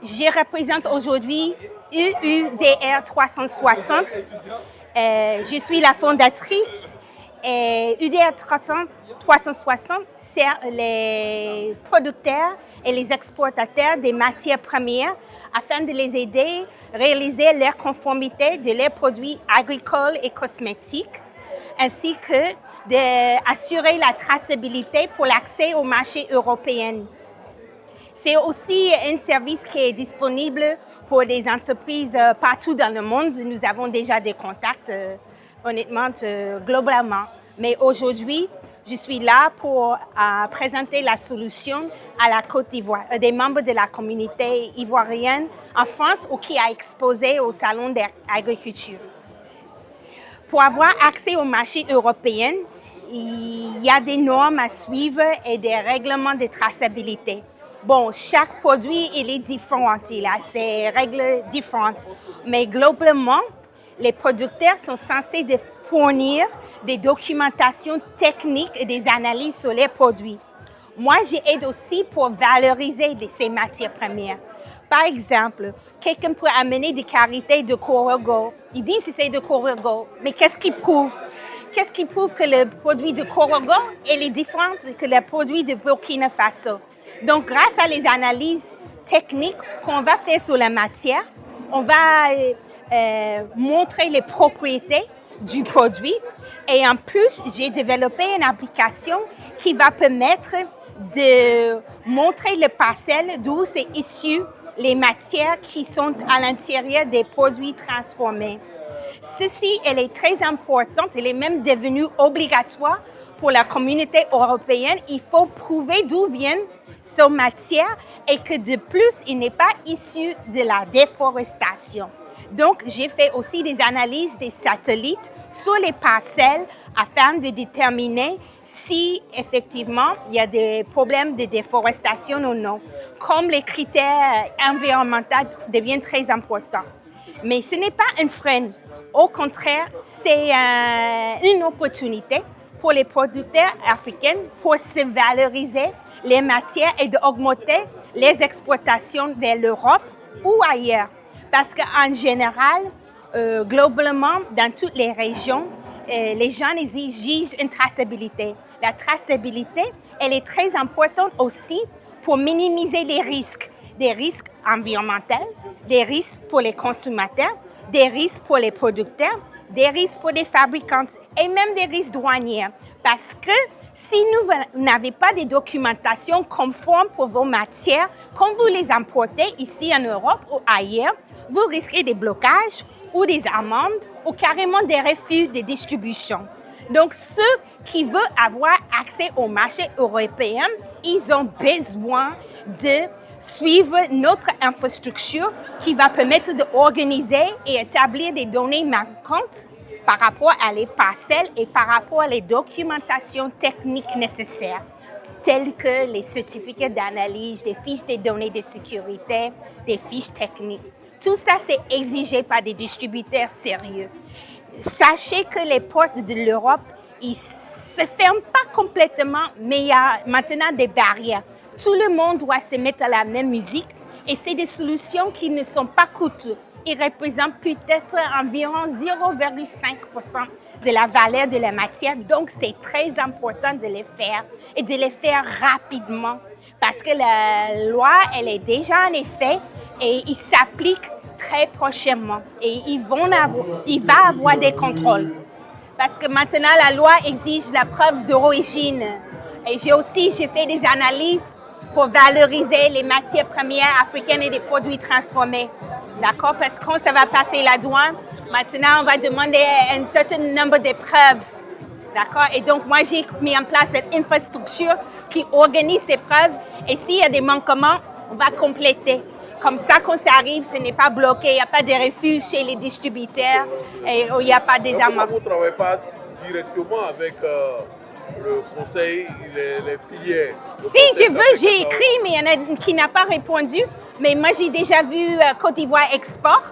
Je représente aujourd'hui UUDR 360. Je suis la fondatrice et UDR 360 sert les producteurs et les exportateurs des matières premières afin de les aider à réaliser leur conformité de leurs produits agricoles et cosmétiques, ainsi que d'assurer la traçabilité pour l'accès au marché européen. C'est aussi un service qui est disponible pour des entreprises partout dans le monde. Nous avons déjà des contacts, honnêtement, globalement. Mais aujourd'hui, je suis là pour présenter la solution à la Côte d'Ivoire, des membres de la communauté ivoirienne en France ou qui a exposé au Salon d'agriculture. Pour avoir accès au marché européen, il y a des normes à suivre et des règlements de traçabilité. Bon, chaque produit, il est différent, il a ses règles différentes. Mais globalement, les producteurs sont censés fournir des documentations techniques et des analyses sur les produits. Moi, j'aide aussi pour valoriser ces matières premières. Par exemple, quelqu'un peut amener des qualités de Corogo. Il dit que c'est de Corogo, mais qu'est-ce qu'il prouve? Qu'est-ce qui prouve que le produit de Corogo est différent que le produit de Burkina Faso? Donc, grâce à les analyses techniques qu'on va faire sur la matière, on va montrer les propriétés du produit. Et en plus, j'ai développé une application qui va permettre de montrer le parcelle d'où c'est issu les matières qui sont à l'intérieur des produits transformés. Ceci, elle est très importante, elle est même devenue obligatoire pour la communauté européenne. Il faut prouver d'où viennent ces matières et que de plus, il n'est pas issu de la déforestation. Donc, j'ai fait aussi des analyses des satellites sur les parcelles afin de déterminer si effectivement il y a des problèmes de déforestation ou non. Comme les critères environnementaux deviennent très importants. Mais ce n'est pas un frein. Au contraire, c'est une opportunité pour les producteurs africains pour se valoriser les matières et d'augmenter les exportations vers l'Europe ou ailleurs. Parce qu'en général, globalement, dans toutes les régions, les gens exigent une traçabilité. La traçabilité, elle est très importante aussi pour minimiser les risques. Des risques environnementaux, des risques pour les consommateurs, des risques pour les producteurs, des risques pour les fabricants et même des risques douaniers. Parce que si vous n'avez pas de documentation conforme pour vos matières, quand vous les importez ici en Europe ou ailleurs, vous risquez des blocages ou des amendes ou carrément des refus de distribution. Donc, ceux qui veulent avoir accès au marché européen, ils ont besoin de suivre notre infrastructure qui va permettre d'organiser et établir des données manquantes par rapport à les parcelles et par rapport à les documentations techniques nécessaires, telles que les certificats d'analyse, des fiches de données de sécurité, des fiches techniques. Tout ça, c'est exigé par des distributeurs sérieux. Sachez que les portes de l'Europe, ils ne se ferment pas complètement, mais il y a maintenant des barrières. Tout le monde doit se mettre à la même musique et c'est des solutions qui ne sont pas coûteuses. Ils représentent peut-être environ 0,5% de la valeur de la matière. Donc, c'est très important de les faire et de les faire rapidement parce que la loi, elle est déjà en effet et il s'applique très prochainement. Et il va avoir des contrôles. Parce que maintenant, la loi exige la preuve d'origine. Et j'ai fait des analyses pour valoriser les matières premières africaines et les produits transformés. D'accord? Parce que quand ça va passer la douane, maintenant, on va demander un certain nombre de preuves. D'accord? Et donc, moi, j'ai mis en place cette infrastructure qui organise ces preuves. Et s'il y a des manquements, on va compléter. Comme ça, quand ça arrive, ce n'est pas bloqué. Il n'y a pas de refus chez les distributeurs et il n'y a pas des amendes. Vous ne travaillez pas directement avec le conseil, les filières? Si je veux, j'ai écrit, mais il y en a qui n'a pas répondu. Mais moi, j'ai déjà vu Côte d'Ivoire Export.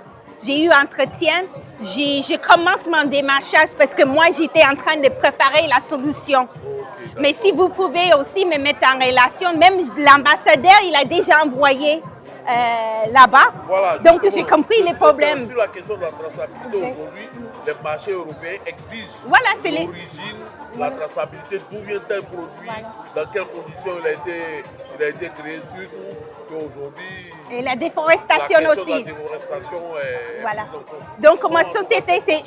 J'ai eu entretien. Je commence mon démarchage parce que moi, j'étais en train de préparer la solution. Okay, mais si vous pouvez aussi me mettre en relation, même l'ambassadeur, il a déjà envoyé là-bas. Voilà, Donc j'ai compris les problèmes. Sur la question de la traçabilité, aujourd'hui, les marchés européens exigent voilà, l'origine, la traçabilité, d'où vient tel produit, dans quelles conditions il a été créé, surtout qu'aujourd'hui... Et la déforestation la aussi. La déforestation est... Voilà. Donc ma société, c'est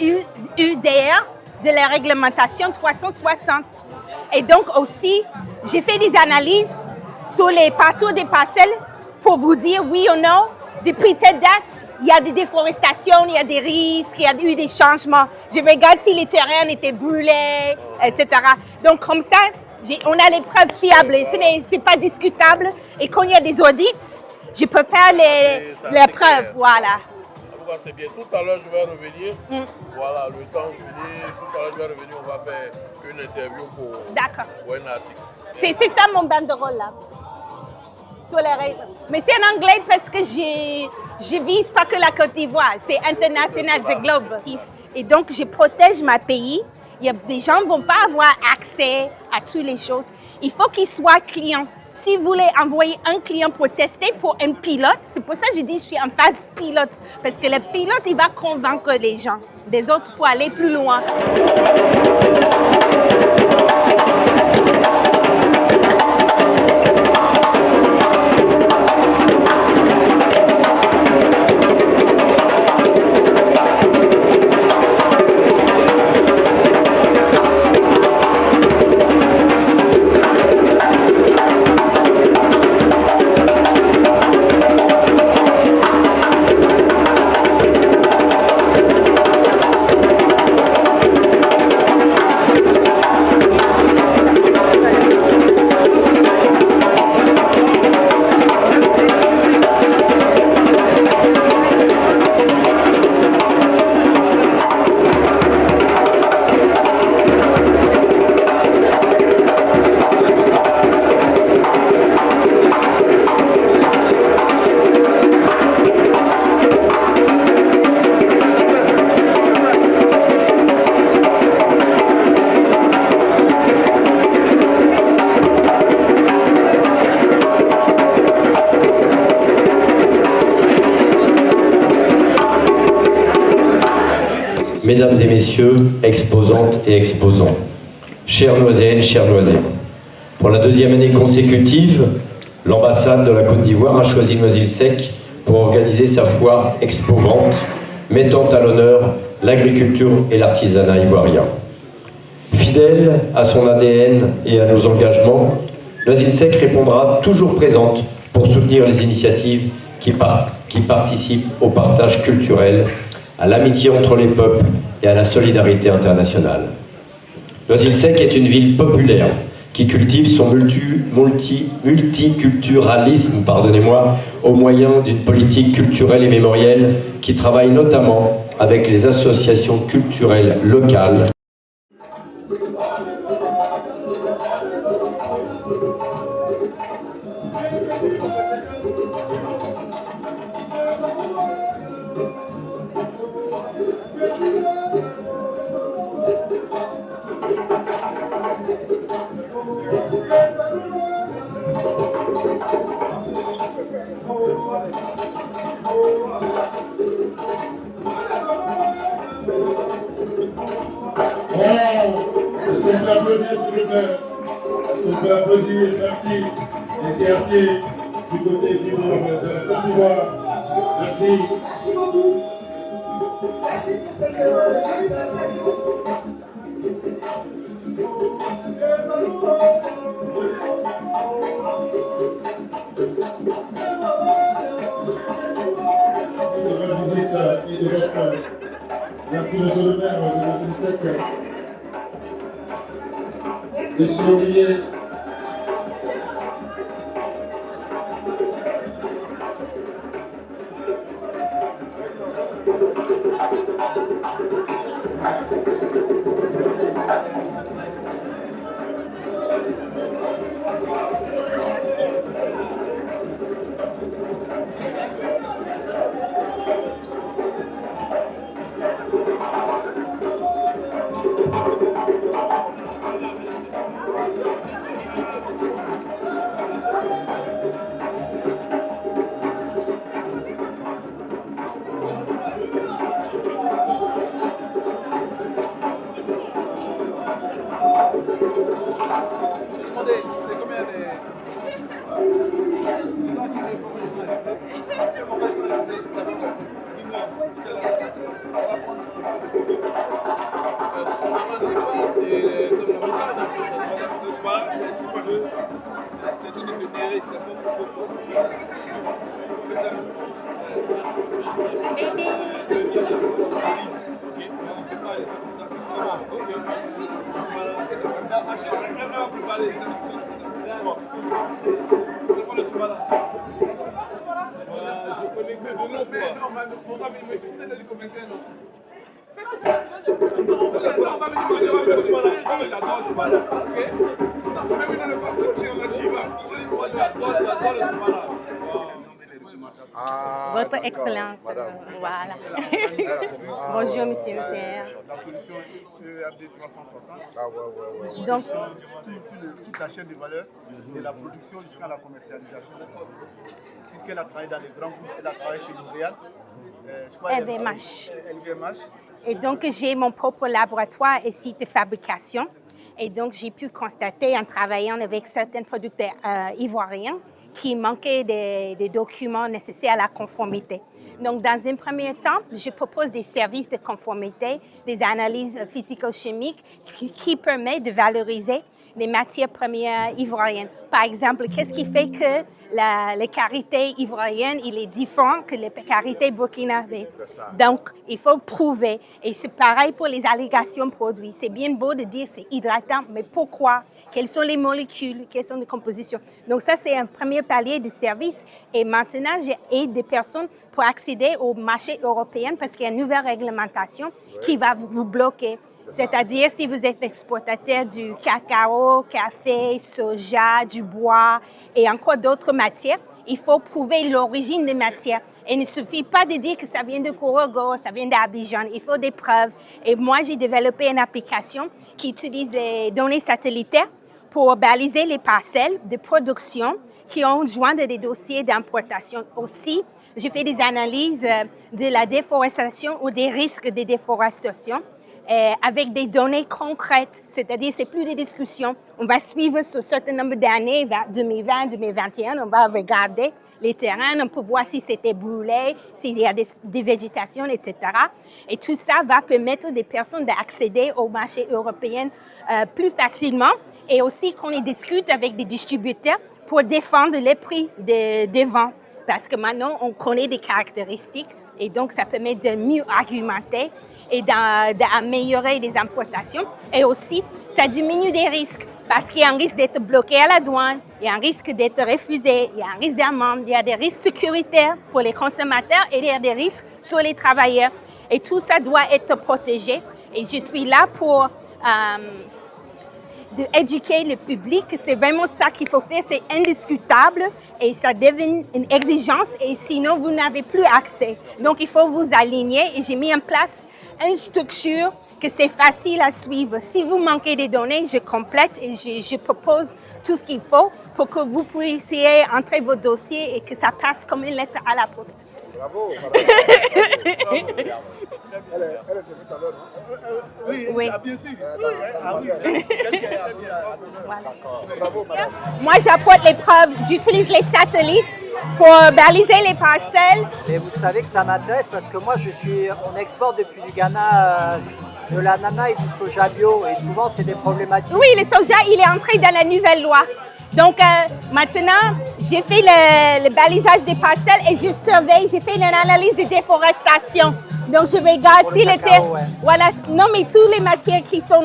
UDR, de la réglementation 360. Et donc aussi, j'ai fait des analyses sur les parcours des parcelles pour vous dire oui ou non. Depuis telle date, il y a des déforestations, il y a des risques, il y a eu des changements. Je regarde si les terrains étaient brûlés, etc. Donc comme ça, on a les preuves fiables. Ce n'est pas discutable. Et quand il y a des audits, je peux faire les preuves. Voilà. C'est bien. Tout à l'heure, je vais revenir. Voilà, le temps fini. Tout à l'heure, je vais revenir. On va faire une interview pour un article. C'est ça mon banderole là. Sur les règles. Mais c'est en anglais parce que je vise pas que la Côte d'Ivoire. C'est international, c'est global. Et donc, je protège ma pays. Des gens ne vont pas avoir accès à toutes les choses. Il faut qu'ils soient clients. Si vous voulez envoyer un client pour tester pour un pilote, c'est pour ça que je dis que je suis en phase pilote. Parce que le pilote, il va convaincre les gens des autres pour aller plus loin. Mesdames et messieurs, exposantes et exposants, chères Noiséennes, chers Noisés, pour la deuxième année consécutive, l'ambassade de la Côte d'Ivoire a choisi Noisy-le-Sec pour organiser sa foire expo-vente, mettant à l'honneur l'agriculture et l'artisanat ivoirien. Fidèle à son ADN et à nos engagements, Noisy-le-Sec répondra toujours présente pour soutenir les initiatives qui participent au partage culturel, à l'amitié entre les peuples et à la solidarité internationale. Noisy-le-Sec est une ville populaire qui cultive son multiculturalisme, au moyen d'une politique culturelle et mémorielle qui travaille notamment avec les associations culturelles locales. Est-ce qu'on peut applaudir, s'il vous plaît? Est-ce qu'on peut applaudir? Merci. Et c'est assez du côté du monde de la Côte d'Ivoire. Merci. Merci beaucoup. Merci pour cette manifestation. Merci de votre visite et de votre... Merci, monsieur le maire de Noisy-le-Sec. Monsieur Olivier. Votre Excellence. Voilà. Bonjour, monsieur. La solution EAD 360. Donc, toute la chaîne de valeur, de la production jusqu'à la commercialisation. Puisqu'elle a travaillé dans les grands groupes, elle a travaillé chez L'Oréal. LVMH. Et donc, j'ai mon propre laboratoire et site de fabrication. Et donc, j'ai pu constater en travaillant avec certains producteurs ivoiriens qu'il manquait des documents nécessaires à la conformité. Donc, dans un premier temps, je propose des services de conformité, des analyses physico-chimiques qui permettent de valoriser les matières premières ivoiriennes. Par exemple, qu'est-ce qui fait que la karité ivoirienne, il est différent que la karité burkinabé. Donc, il faut prouver. Et c'est pareil pour les allégations produits. C'est bien beau de dire c'est hydratant, mais pourquoi? Quelles sont les molécules? Quelles sont les compositions? Donc, ça, c'est un premier palier de service. Et maintenant, j'aide des personnes pour accéder au marché européen parce qu'il y a une nouvelle réglementation qui va vous bloquer. C'est-à-dire, si vous êtes exportateur du cacao, café, soja, du bois et encore d'autres matières, il faut prouver l'origine des matières. Et il ne suffit pas de dire que ça vient de Korogo, ça vient d'Abidjan. Il faut des preuves. Et moi, j'ai développé une application qui utilise les données satellitaires pour baliser les parcelles de production qui ont joint des dossiers d'importation. Aussi, je fais des analyses de la déforestation ou des risques de déforestation. Avec des données concrètes, c'est-à-dire c'est plus des discussions. On va suivre sur un certain nombre d'années, vers 2020, 2021, on va regarder les terrains, on peut voir si c'était brûlé, s'il y a des végétations, etc. Et tout ça va permettre des personnes d'accéder au marché européen plus facilement et aussi qu'on y discute avec des distributeurs pour défendre les prix des ventes. Parce que maintenant, on connaît des caractéristiques et donc ça permet de mieux argumenter et d'améliorer les importations. Et aussi, ça diminue des risques parce qu'il y a un risque d'être bloqué à la douane, il y a un risque d'être refusé, il y a un risque d'amende, il y a des risques sécuritaires pour les consommateurs et il y a des risques sur les travailleurs. Et tout ça doit être protégé. Et je suis là pour éduquer le public. C'est vraiment ça qu'il faut faire. C'est indiscutable et ça devient une exigence et sinon, vous n'avez plus accès. Donc, il faut vous aligner et j'ai mis en place une structure que c'est facile à suivre. Si vous manquez des données, je complète et je propose tout ce qu'il faut pour que vous puissiez entrer vos dossiers et que ça passe comme une lettre à la poste. Bravo. Elle était tout à l'heure, non? Oui, bien sûr. Voilà. Moi, j'apporte les preuves. J'utilise les satellites pour baliser les parcelles. Et vous savez que ça m'intéresse parce que moi, on exporte depuis du Ghana de l'ananas et du soja bio. Et souvent, c'est des problématiques. Oui, le soja, il est entré dans la nouvelle loi. Donc, maintenant, j'ai fait le balisage des parcelles et je surveille. J'ai fait une analyse de déforestation. Donc, je regarde si le terrain... Ouais. Voilà, non, mais toutes les matières qui sont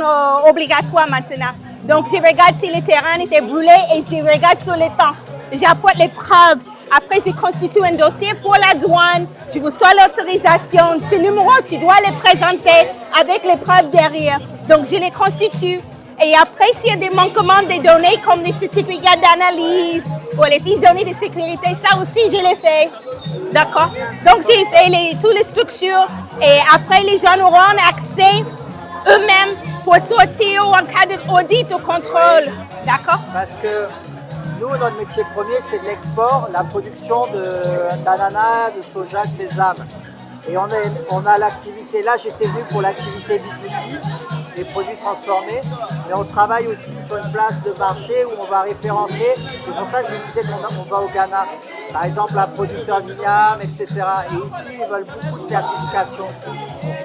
obligatoires maintenant. Donc, je regarde si le terrain était brûlé et je regarde sur le temps. J'apporte les preuves. Après, je constitue un dossier pour la douane. Je vous sors l'autorisation. Ces numéros, tu dois les présenter avec les preuves derrière. Donc, je les constitue. Et après, s'il y a des manquements des données comme des certificats d'analyse ou les fiches données de sécurité, ça aussi, je les fais. D'accord? Donc, j'ai fait toutes les structures et après, les gens auront accès eux-mêmes pour sortir en cas d'audit ou contrôle. D'accord? Parce que nous, notre métier premier, c'est de l'export, la production d'ananas, de soja, de sésame. Et on a l'activité, là, j'étais venu pour l'activité B2C, des produits transformés, mais on travaille aussi sur une place de marché où on va référencer. C'est pour ça que je disais qu'on va au Ghana. Par exemple, un producteur d'igname, etc. Et ici, ils veulent beaucoup de certification. Donc,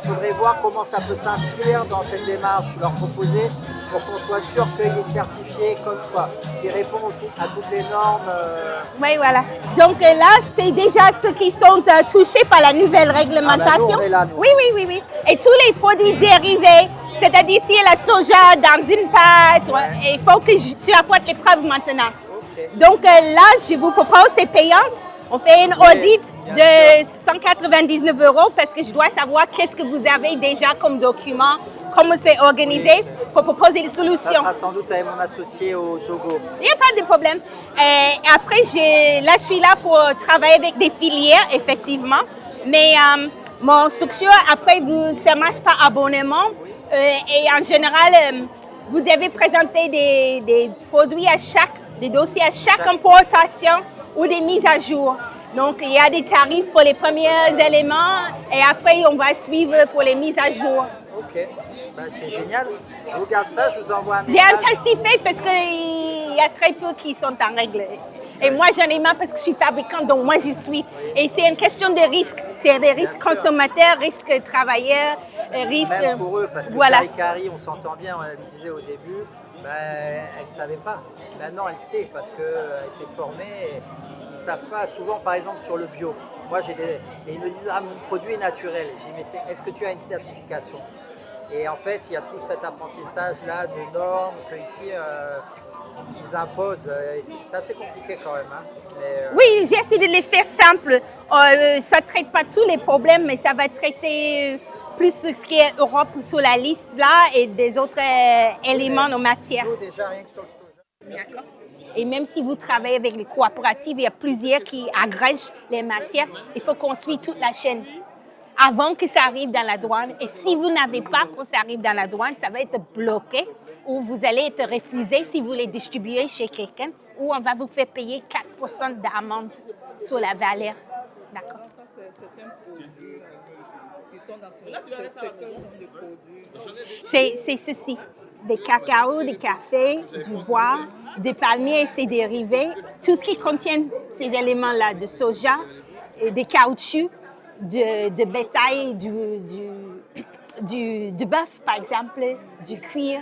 il faudrait voir comment ça peut s'inscrire dans cette démarche, leur proposer pour qu'on soit sûr qu'il est certifié comme quoi, qu'il répond à toutes les normes. Oui, voilà. Donc là, c'est déjà ceux qui sont touchés par la nouvelle réglementation. Ah ben nous, on est là, nous. Oui. Et tous les produits dérivés, C'est-à-dire si la soja dans une pâte, il faut que tu apportes les preuves maintenant. Okay. Donc là, je vous propose, c'est payante. On fait une audit de 199 € parce que je dois savoir qu'est-ce que vous avez déjà comme document, comment c'est organisé pour proposer des solutions. Ça sera sans doute avec mon associé au Togo. Il n'y a pas de problème. Après, je suis là pour travailler avec des filières, effectivement. Mais mon structure, après, ça ne marche pas abonnement. Et en général, vous devez présenter des produits des dossiers à chaque importation ou des mises à jour. Donc, il y a des tarifs pour les premiers éléments et après, on va suivre pour les mises à jour. OK. Ben, c'est génial. Je regarde ça, je vous envoie un message. J'ai anticipé parce qu'il y a très peu qui sont en règle. Et moi, j'en ai marre parce que je suis fabricante, donc moi, j'y suis. Et c'est une question de risque. C'est des risques consommateurs, risques travailleurs, risques... Même pour eux, parce que Carrie, on s'entend bien, on le disait au début, ben, elle ne savait pas. Maintenant, elle sait parce qu'elle s'est formée. Ils ne savent pas. Souvent, par exemple, sur le bio, moi, ils me disent « Ah, mon produit est naturel ». Je dis « Mais est-ce que tu as une certification ?» Et en fait, il y a tout cet apprentissage-là de normes qu'ici, ils imposent. C'est assez compliqué quand même. Hein. Mais, oui, j'ai essayé de les faire simples. Ça ne traite pas tous les problèmes, mais ça va traiter plus ce qui est Europe sur la liste là et des autres éléments en matière. Déjà, rien que sur le soja. D'accord. Et même si vous travaillez avec les coopératives, il y a plusieurs qui agrègent les matières. Il faut qu'on suive toute la chaîne avant que ça arrive dans la douane. Et si vous n'avez pas quand ça arrive dans la douane, ça va être bloqué ou vous allez être refusé si vous les distribuez chez quelqu'un ou on va vous faire payer 4% d'amende sur la valeur. D'accord. Ça, c'est un produit qui sont dans ce secteur de produits. C'est ceci. Des cacao, des cafés, du bois, des palmiers et ses dérivés, tout ce qui contient ces éléments-là, de soja, et des caoutchoucs, de bétail, du bœuf, par exemple, du cuir,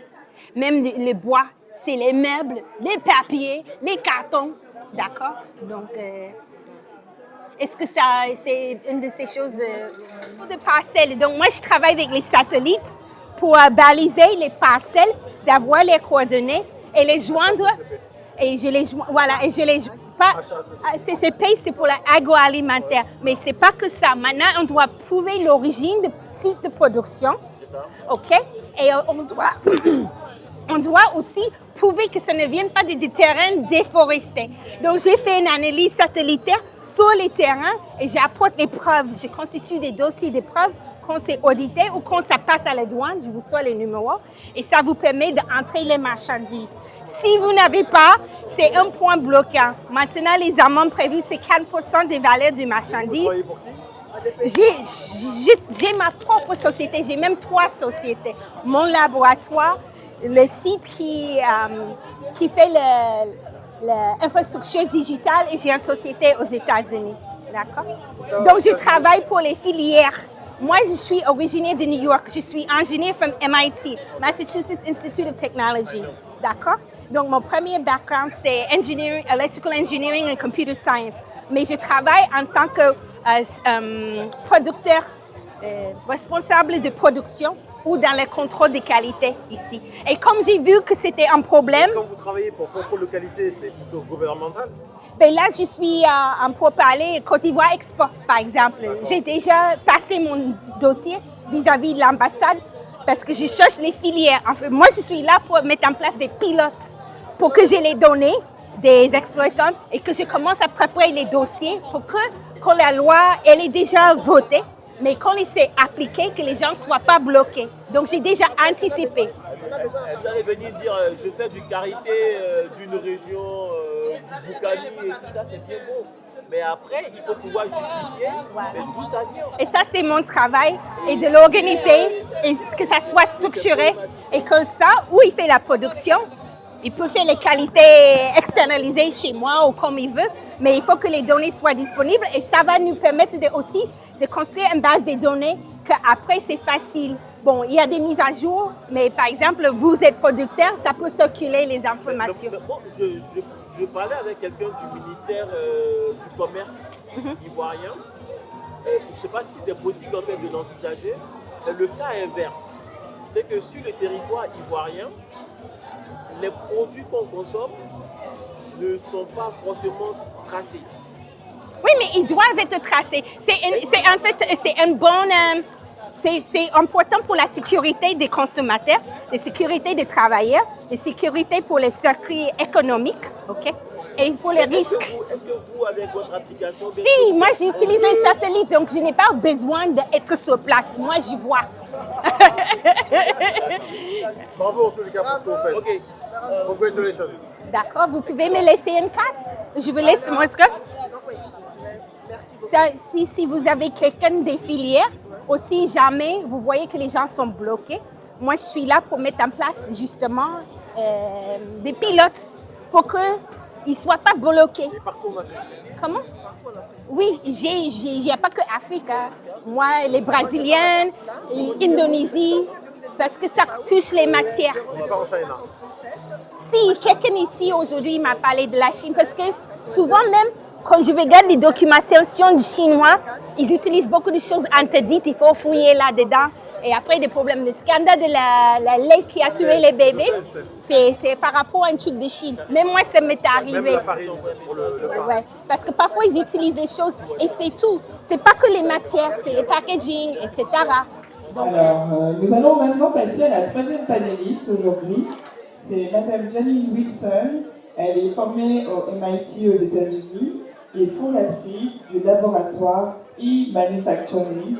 même le bois, c'est les meubles, les papiers, les cartons, d'accord? Donc, est-ce que c'est une de ces choses de parcelles? Donc, moi, je travaille avec les satellites pour baliser les parcelles, d'avoir les coordonnées et les joindre. Et je les c'est payé, c'est pour l'agroalimentaire. Mais c'est pas que ça. Maintenant, on doit prouver l'origine du site de production. OK? Et on doit aussi prouver que ça ne vient pas de terrains déforestés. Donc, j'ai fait une analyse satellitaire sur les terrains et j'apporte les preuves. Je constitue des dossiers de preuves quand c'est audité ou quand ça passe à la douane, je vous sors les numéros et ça vous permet d'entrer les marchandises. Si vous n'avez pas, c'est un point bloquant. Maintenant, les amendes prévues, c'est 4% des valeurs du marchandise. J'ai ma propre société, j'ai même 3 sociétés. Mon laboratoire, le site qui fait l'infrastructure digitale et j'ai une société aux États-Unis. D'accord? Donc, je travaille pour les filières. Moi, je suis originaire de New York. Je suis ingénieur from MIT, Massachusetts Institute of Technology. D'accord? Donc, mon premier background, c'est electrical engineering and computer science. Mais je travaille en tant que producteur, responsable de production ou dans le contrôle de qualité ici. Et comme j'ai vu que c'était un problème... Quand vous travaillez pour contrôle de qualité, c'est plutôt gouvernemental? Ben là, je suis en pourparlers Côte d'Ivoire Export, par exemple. J'ai déjà passé mon dossier vis-à-vis de l'ambassade parce que je cherche les filières. En fait, moi, je suis là pour mettre en place des pilotes pour que j'ai les données des exploitants et que je commence à préparer les dossiers pour que, quand la loi elle est déjà votée, mais qu'on essaie d'appliquer, que les gens ne soient pas bloqués. Donc, j'ai déjà anticipé. Vous allez venir dire, je fais du karité d'une région, du Boukani et tout ça, c'est bien beau. Mais après, il faut pouvoir justifier d'où ça vient. Et ça, c'est mon travail, et de l'organiser, et que ça soit structuré. Et comme ça, où il fait la production, il peut faire les qualités externalisées chez moi ou comme il veut, mais il faut que les données soient disponibles et ça va nous permettre aussi de construire une base de données qu'après, c'est facile. Bon, il y a des mises à jour, mais par exemple, vous êtes producteur, ça peut circuler les informations. Bon, je parlais avec quelqu'un du ministère du Commerce ivoirien. Je ne sais pas si c'est possible en fait de l'envisager. Le cas inverse. c'est que sur le territoire ivoirien, les produits qu'on consomme ne sont pas forcément tracés. Oui, mais ils doivent être tracés. C'est important pour la sécurité des consommateurs, la sécurité des travailleurs, la sécurité pour les circuits économiques, ok? Et pour les risques. Est-ce que vous, avec votre application... Si, moi j'utilise les satellites, donc je n'ai pas besoin d'être sur place. Moi, j'y vois. Bravo en tous les cas pour ce que vous faites. Ok. Congratulations. D'accord, vous pouvez me laisser une carte? Je vous laisse mon scope. Si vous avez quelqu'un des filières, aussi jamais vous voyez que les gens sont bloqués, moi je suis là pour mettre en place justement des pilotes pour qu'ils ne soient pas bloqués. Et partout en Afrique. Comment? Oui, il n'y a pas que Afrique. Hein. Moi, les Brésiliens, l'Indonésie, parce que ça touche les matières. Mais pas en Chine. Si quelqu'un ici aujourd'hui m'a parlé de la Chine, parce que souvent même quand je regarde les documentations du chinois, ils utilisent beaucoup de choses interdites, il faut fouiller là-dedans. Et après, des problèmes de scandale de la lait qui a tué les bébés, c'est par rapport à un truc de Chine. Même moi, ça m'est arrivé. Même la farine pour le pain. Ouais, parce que parfois, ils utilisent des choses et c'est tout. C'est pas que les matières, c'est les packaging, etc. Donc, alors, nous allons maintenant passer à la troisième panéliste aujourd'hui. C'est Madame Janine Wilson. Elle est formée au MIT aux États-Unis et fondatrice du laboratoire e-Manufacturing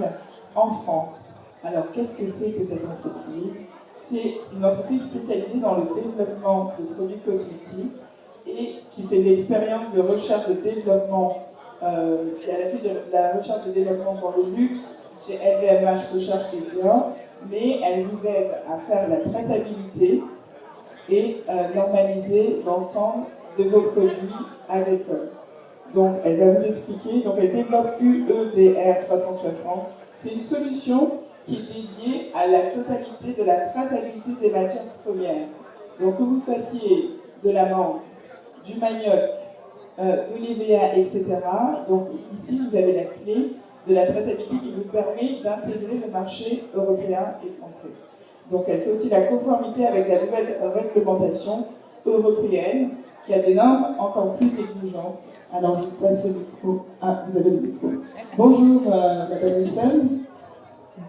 en France. Alors, qu'est-ce que c'est que cette entreprise? C'est une entreprise spécialisée dans le développement de produits cosmétiques et qui fait de l'expérience de recherche de développement. Elle a fait de la recherche de développement dans le luxe chez LVMH Recherche et Dior, mais elle vous aide à faire la traçabilité et normaliser l'ensemble de vos produits avec eux. Donc, elle va vous expliquer. Donc, elle développe UEDR 360. C'est une solution qui est dédiée à la totalité de la traçabilité des matières premières. Donc, que vous fassiez de la mangue, du manioc, de l'EVA, etc. Donc, ici, vous avez la clé de la traçabilité qui vous permet d'intégrer le marché européen et français. Donc, elle fait aussi la conformité avec la nouvelle réglementation européenne qui a des normes encore plus exigeantes. Alors, je vous passe le micro. Ah, vous avez le micro. Bonjour, Madame Wilson.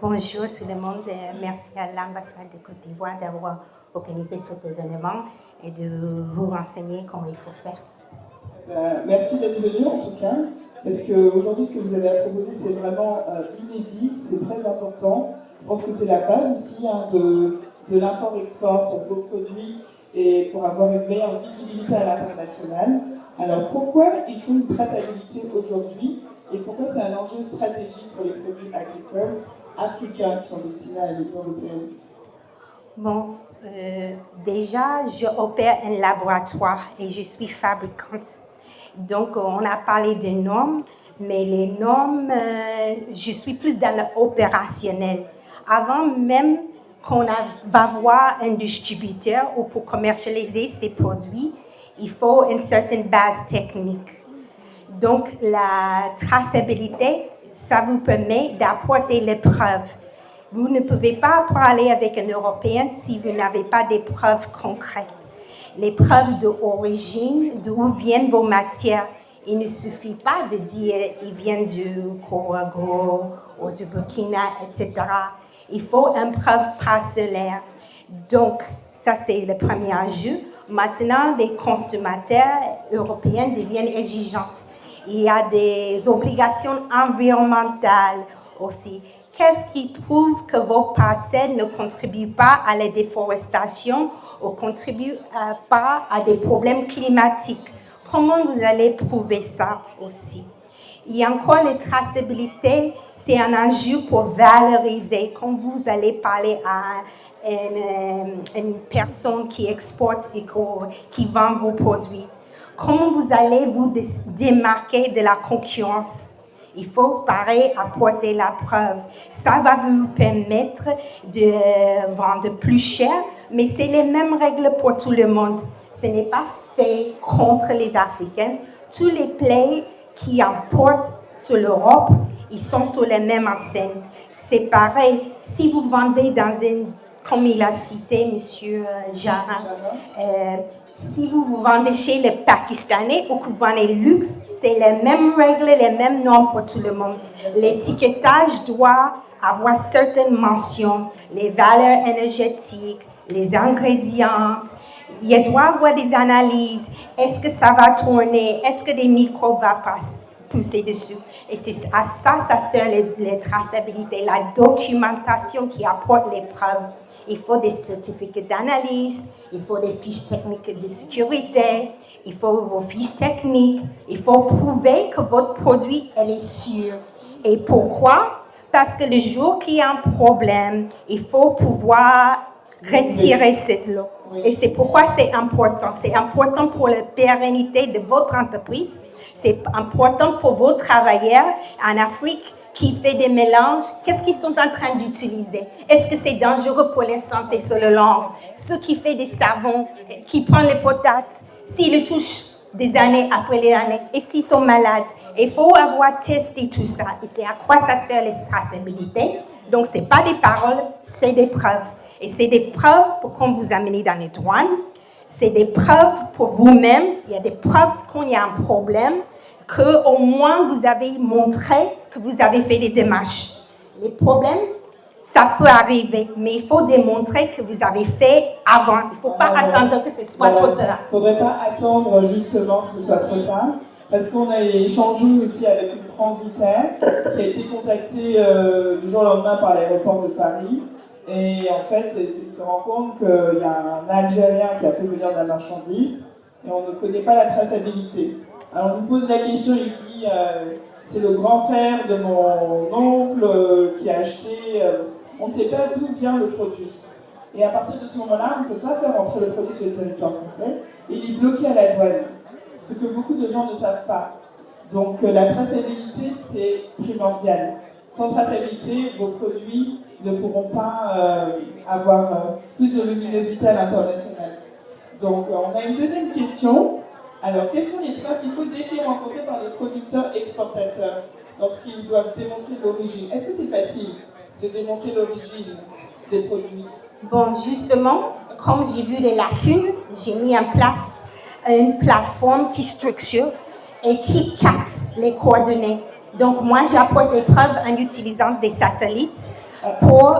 Bonjour tout le monde. Merci à l'ambassade de Côte d'Ivoire d'avoir organisé cet événement et de vous renseigner comment il faut faire. Merci d'être venu en tout cas, parce qu'aujourd'hui, ce que vous avez à proposer, c'est vraiment inédit, c'est très important. Je pense que c'est la base aussi de l'import-export pour vos produits et pour avoir une meilleure visibilité à l'international. Alors pourquoi il faut une traçabilité aujourd'hui et pourquoi c'est un enjeu stratégique pour les produits agricoles africains qui sont destinés à l'Union européenne? Bon, déjà, je opère un laboratoire et je suis fabricante. Donc, on a parlé des normes, mais les normes, je suis plus dans l'opérationnel. Avant même qu'on va voir un distributeur ou pour commercialiser ses produits, il faut une certaine base technique. Donc, la traçabilité, ça vous permet d'apporter les preuves. Vous ne pouvez pas parler avec un Européen si vous n'avez pas des preuves concrètes. Les preuves d'origine, d'où viennent vos matières. Il ne suffit pas de dire ils viennent du Congo ou du Burkina, etc. Il faut une preuve parcellaire. Donc, ça, c'est le premier enjeu. Maintenant, les consommateurs européens deviennent exigeants. Il y a des obligations environnementales aussi. Qu'est-ce qui prouve que vos parcelles ne contribuent pas à la déforestation ou ne contribuent pas à des problèmes climatiques? Comment vous allez prouver ça aussi? Il y a encore la traçabilité, c'est un enjeu pour valoriser. Quand vous allez parler à une personne qui exporte et qui vend vos produits, comment vous allez vous démarquer de la concurrence? Il faut pareil apporter la preuve. Ça va vous permettre de vendre plus cher, mais c'est les mêmes règles pour tout le monde. Ce n'est pas fait contre les Africains. Tous les pays qui importent sur l'Europe, ils sont sur les mêmes enseignes. C'est pareil, si vous vendez dans un comme il a cité, M. Jara, si vous vous vendez chez les Pakistanais ou que vous vendez luxe, c'est les mêmes règles, les mêmes normes pour tout le monde. L'étiquetage doit avoir certaines mentions, les valeurs énergétiques, les ingrédients. Il doit avoir des analyses. Est-ce que ça va tourner? Est-ce que des microbes vont pousser dessus? Et c'est à ça sert les traçabilités, la documentation qui apporte les preuves. Il faut des certificats d'analyse, il faut des fiches techniques de sécurité, il faut vos fiches techniques, il faut prouver que votre produit est sûr. Et pourquoi? Parce que le jour qu'il y a un problème, il faut pouvoir retirer cette lot. Et c'est pourquoi c'est important. C'est important pour la pérennité de votre entreprise. C'est important pour vos travailleurs en Afrique qui fait des mélanges. Qu'est-ce qu'ils sont en train d'utiliser? Est-ce que c'est dangereux pour la santé sur le long? Ceux qui font des savons, qui prennent le potasse, s'ils le touchent des années après les années, et s'ils sont malades, il faut avoir testé tout ça. Et c'est à quoi ça sert les traçabilités. Donc, ce n'est pas des paroles, c'est des preuves. Et c'est des preuves pour qu'on vous amène dans les douanes. C'est des preuves pour vous-même. Il y a des preuves qu'il y a un problème, qu'au moins vous avez montré que vous avez fait des démarches. Les problèmes, ça peut arriver, mais il faut démontrer que vous avez fait avant. Il ne faut pas attendre que ce soit trop tard. Il ne faudrait pas attendre justement que ce soit trop tard, parce qu'on a échangé aussi avec une transitaire qui a été contactée du jour au lendemain par l'aéroport de Paris. Et en fait, il se rend compte qu'il y a un Algérien qui a fait venir de la marchandise et on ne connaît pas la traçabilité. Alors on lui pose la question, il dit c'est le grand frère de mon oncle qui a acheté, on ne sait pas d'où vient le produit. Et à partir de ce moment-là, on ne peut pas faire entrer le produit sur le territoire français et il est bloqué à la douane, ce que beaucoup de gens ne savent pas. Donc la traçabilité, c'est primordial. Sans traçabilité, vos produits ne pourront pas avoir plus de luminosité à l'international. Donc on a une deuxième question. Alors, quels sont les principaux défis rencontrés par les producteurs exportateurs lorsqu'ils doivent démontrer l'origine? Est-ce que c'est facile de démontrer l'origine des produits? Bon, justement, comme j'ai vu des lacunes, j'ai mis en place une plateforme qui structure et qui capte les coordonnées. Donc, moi, j'apporte les preuves en utilisant des satellites pour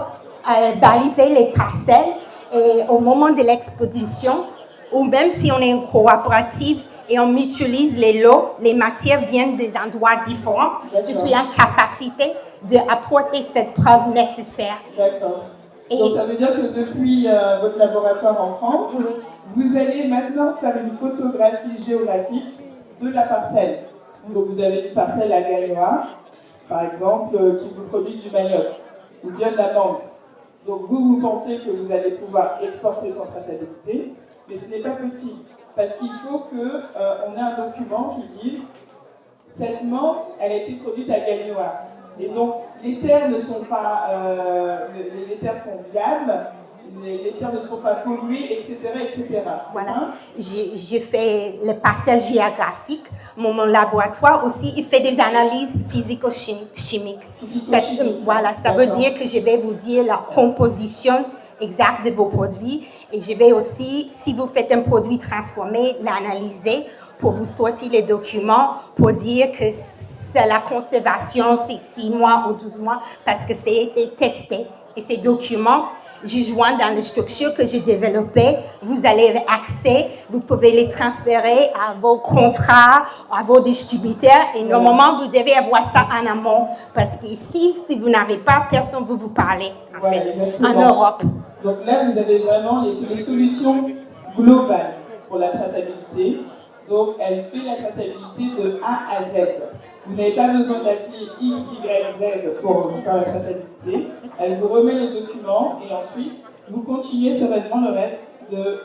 baliser les parcelles. Et au moment de l'exposition, ou même si on est une coopérative et on mutualise les lots, les matières viennent des endroits différents, je suis en capacité d'apporter cette preuve nécessaire. D'accord. Donc ça veut dire que depuis votre laboratoire en France, vous allez maintenant faire une photographie géographique de la parcelle. Donc vous avez une parcelle à Gaïoua, par exemple, qui vous produit du manioc, ou bien de la mangue. Donc vous pensez que vous allez pouvoir exporter sans traçabilité, mais ce n'est pas possible, parce qu'il faut qu'on ait un document qui dise cette mangue, elle a été produite à Gaïoua. Et donc les terres ne sont pas, les terres sont viables, les terres ne sont pas polluées, etc., etc. Voilà. J'ai fait le parcelle géographique. Mon laboratoire aussi, il fait des analyses physico-chimiques. Voilà, ça veut dire que je vais vous dire la composition exacte de vos produits. Et je vais aussi, si vous faites un produit transformé, l'analyser pour vous sortir les documents pour dire que la conservation, c'est 6 mois ou 12 mois parce que c'est été testé. Et ces documents, je joins dans les structures que j'ai développées. Vous allez avoir accès, vous pouvez les transférer à vos contrats, à vos distributeurs. Et normalement, vous devez avoir ça en amont. Parce qu'ici, si vous n'avez pas, personne ne veut vous parler, en fait, exactement. en Europe. Donc là, vous avez vraiment les solutions globales pour la traçabilité. Donc, elle fait la traçabilité de A à Z. Vous n'avez pas besoin d'appeler X, Y, Z pour faire la traçabilité. Elle vous remet les documents et ensuite, vous continuez sereinement le reste de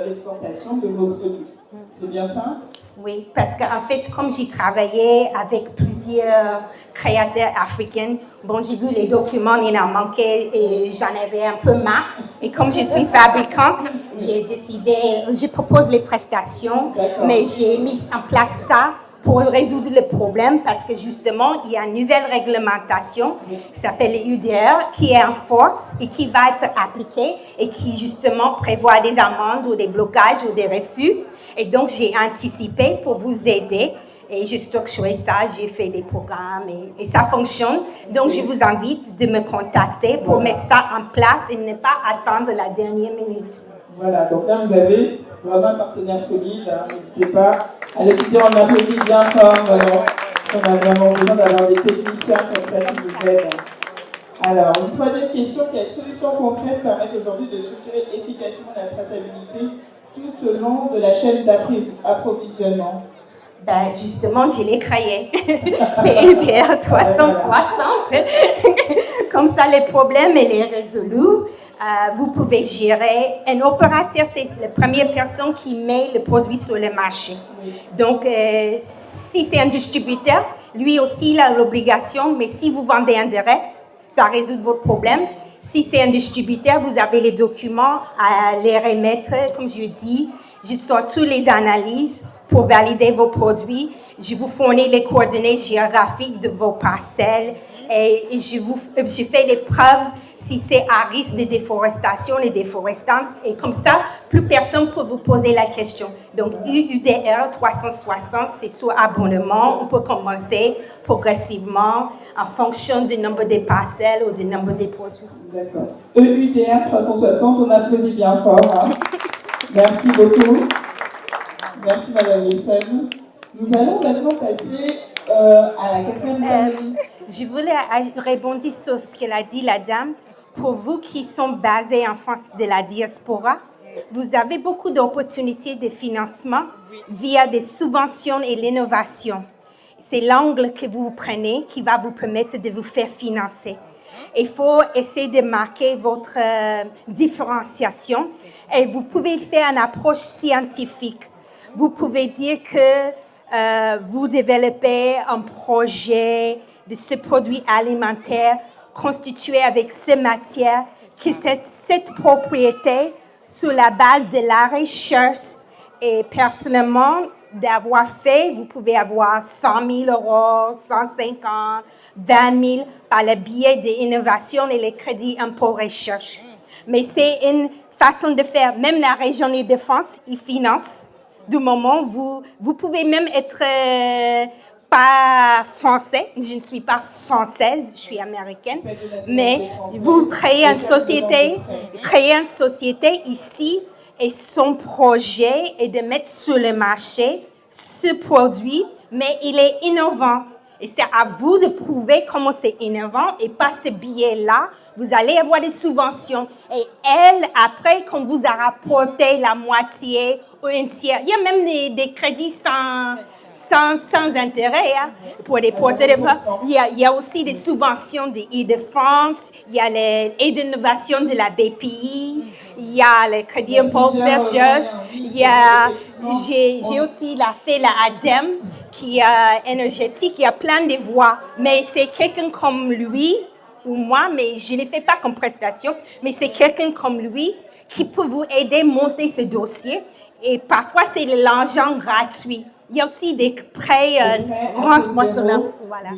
l'exportation de vos produits. C'est bien ça? Oui, parce qu'en fait, comme j'ai travaillé avec plusieurs créateurs africains, bon, j'ai vu les documents, il en manquait et j'en avais un peu marre. Et comme je suis fabricante, j'ai décidé, je propose les prestations, mais j'ai mis en place ça pour résoudre le problème parce que justement, il y a une nouvelle réglementation qui s'appelle l'UDR qui est en force et qui va être appliquée et qui justement prévoit des amendes ou des blocages ou des refus. Et donc, j'ai anticipé pour vous aider et j'ai structuré ça, j'ai fait des programmes et ça fonctionne. Donc, je vous invite de me contacter pour mettre ça en place et ne pas attendre la dernière minute. Voilà, donc là, vous avez vraiment un partenaire solide. Hein. N'hésitez pas à le citer, on applaudit bien fort, vraiment. On a vraiment besoin d'avoir des techniciens comme ça qui nous aident. Alors, une troisième question, quelles solutions concrètes permettent aujourd'hui de structurer efficacement la traçabilité tout au long de la chaîne d'approvisionnement? Ben, justement, je l'ai créé. C'est UDR 360. Comme ça, les problèmes, elle est résolue. Vous pouvez gérer. Un opérateur, c'est la première personne qui met le produit sur le marché. Donc, si c'est un distributeur, lui aussi, il a l'obligation, mais si vous vendez en direct, ça résout votre problème. Si c'est un distributeur, vous avez les documents à les remettre, comme je dis. Je sors toutes les analyses pour valider vos produits. Je vous fournis les coordonnées géographiques de vos parcelles et je fais des preuves si c'est à risque de déforestation, les déforestants. Et comme ça, plus personne peut vous poser la question. Donc, UDR 360, c'est sur abonnement. On peut commencer progressivement en fonction du nombre de parcelles ou du nombre de produits. D'accord. EUDR 360, on applaudit bien fort. Hein. Merci beaucoup. Merci Madame Wilson. Nous allons maintenant passer à la quatrième panéliste. Je voulais répondre sur ce qu'elle a dit, la dame. Pour vous qui sont basés en France de la diaspora, vous avez beaucoup d'opportunités de financement via des subventions et l'innovation. C'est l'angle que vous prenez qui va vous permettre de vous faire financer. Il faut essayer de marquer votre différenciation et vous pouvez faire une approche scientifique. Vous pouvez dire que vous développez un projet de ce produit alimentaire constitué avec ces matières, que cette propriété, sur la base de la recherche et personnellement, d'avoir fait, vous pouvez avoir 100 000 euros, 150, 20 000 par le biais de l'innovation et les crédits impôt recherche. Mais c'est une façon de faire. Même la région Île-de-France, ils financent. Du moment où vous pouvez même être pas français, je ne suis pas française, je suis américaine, mais vous créez une société ici et son projet est de mettre sur le marché ce produit, mais il est innovant. Et c'est à vous de prouver comment c'est innovant et pas ce billet-là. Vous allez avoir des subventions. Et elle, après, quand vous a rapporté la moitié ou un tiers, il y a même des crédits sans intérêt hein, pour les porteurs. Il y a aussi des subventions de Île-de-France, il y a l'aide d'innovation de la BPI, il y a le crédit impôt recherche, j'ai aussi fait la ADEME qui est énergétique, il y a plein de voies, mais c'est quelqu'un comme lui ou moi, mais je ne le fais pas comme prestation, mais c'est quelqu'un comme lui qui peut vous aider à monter ce dossier et parfois c'est l'argent gratuit. Il y a aussi des prêts remboursables. Voilà.